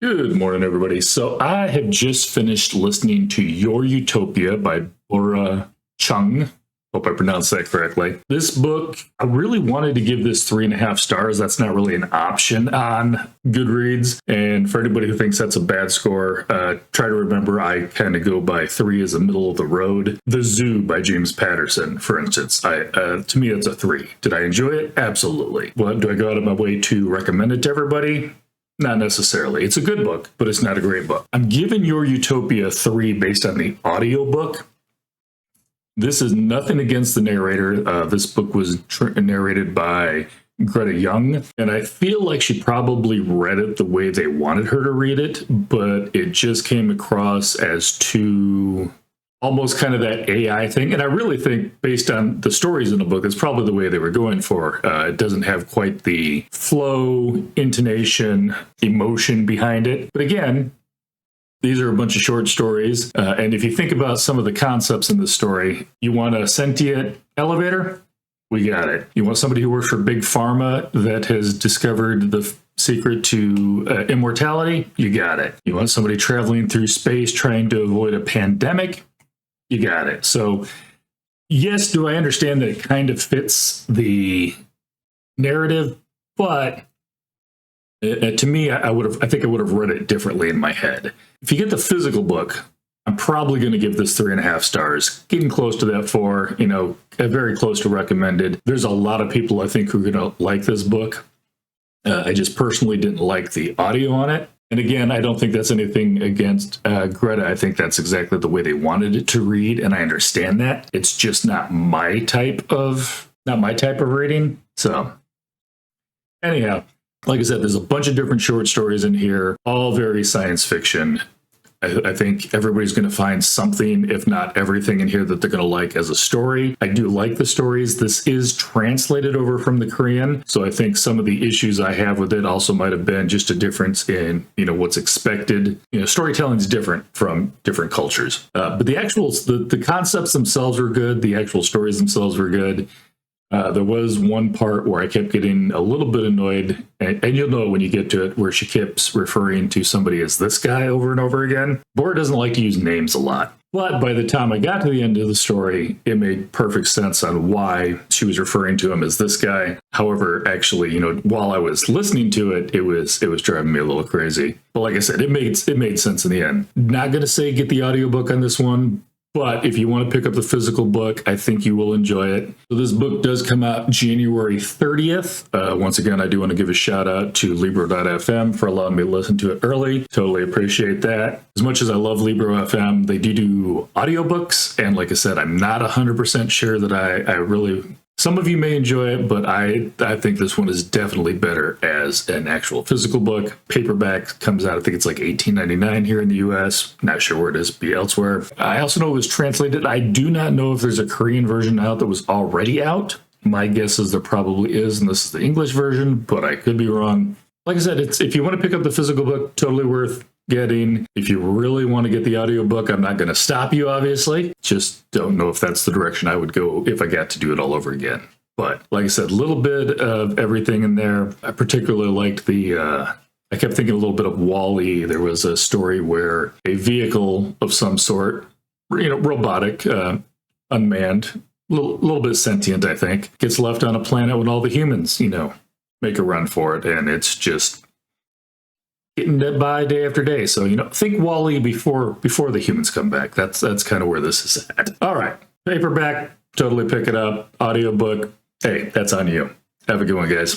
Good morning, everybody. So I have just finished listening to Your Utopia by Bora Chung. Hope I pronounced that correctly. This book, I really wanted to give this 3.5 stars. That's not really an option on Goodreads. And for anybody who thinks that's a bad score, try to remember I kind of go by 3 as a middle of the road. The Zoo by James Patterson, for instance, to me, that's a 3. Did I enjoy it? Absolutely. Well, do I go out of my way to recommend it to everybody? Not necessarily. It's a good book, but it's not a great book. I'm giving Your Utopia 3 based on the audiobook. This is nothing against the narrator. This book was narrated by Greta Young, and I feel like she probably read it the way they wanted her to read it, but it just came across as too almost kind of that AI thing. And I really think, based on the stories in the book, it's probably the way they were going for. It doesn't have quite the flow, intonation, emotion behind it. But again, these are a bunch of short stories. And if you think about some of the concepts in the story, you want a sentient elevator? We got it. You want somebody who works for Big Pharma that has discovered the secret to immortality? You got it. You want somebody traveling through space trying to avoid a pandemic? You got it. So, yes, do I understand that it kind of fits the narrative, but to me, I think I would have read it differently in my head. If you get the physical book, I'm probably going to give this 3.5 stars, getting close to that 4. Very close to recommended. There's a lot of people I think who are going to like this book. I just personally didn't like the audio on it. And again, I don't think that's anything against Greta. I think that's exactly the way they wanted it to read, and I understand that. It's just not my type of reading. So, anyhow, like I said, there's a bunch of different short stories in here, all very science fiction. I think everybody's going to find something, if not everything, in here that they're going to like as a story. I do like the stories. This is translated over from the Korean, so I think some of the issues I have with it also might have been just a difference in, what's expected. Storytelling is different from different cultures. But the concepts themselves were good. The actual stories themselves were good. There was one part where I kept getting a little bit annoyed, and you'll know when you get to it, where she keeps referring to somebody as this guy over and over again. Bora doesn't like to use names a lot. But by the time I got to the end of the story, it made perfect sense on why she was referring to him as this guy. However, actually, while I was listening to it, it was driving me a little crazy. But like I said, it made sense in the end. Not going to say get the audiobook on this one, but if you want to pick up the physical book, I think you will enjoy it. So this book does come out January 30th. Once again, I do want to give a shout out to Libro.fm for allowing me to listen to it early. Totally appreciate that. As much as I love Libro.fm, they do audiobooks. And like I said, I'm not 100% sure that I really... Some of you may enjoy it, but I think this one is definitely better as an actual physical book. Paperback comes out, I think it's like $18.99 here in the US. Not sure where it is elsewhere. I also know it was translated. I do not know if there's a Korean version out that was already out. My guess is there probably is, and this is the English version, but I could be wrong. Like I said, if you want to pick up the physical book, totally worth getting. If you really want to get the audiobook, I'm not going to stop you, obviously. Just don't know if that's the direction I would go if I got to do it all over again. But like I said, a little bit of everything in there. I particularly liked I kept thinking a little bit of Wall-E. There was a story where a vehicle of some sort, robotic, unmanned, a little bit sentient, I think, gets left on a planet when all the humans, make a run for it. And it's just getting by day after day. So, think Wall-E before the humans come back. That's kind of where this is at. All right. Paperback, totally pick it up. Audiobook, hey, that's on you. Have a good one, guys.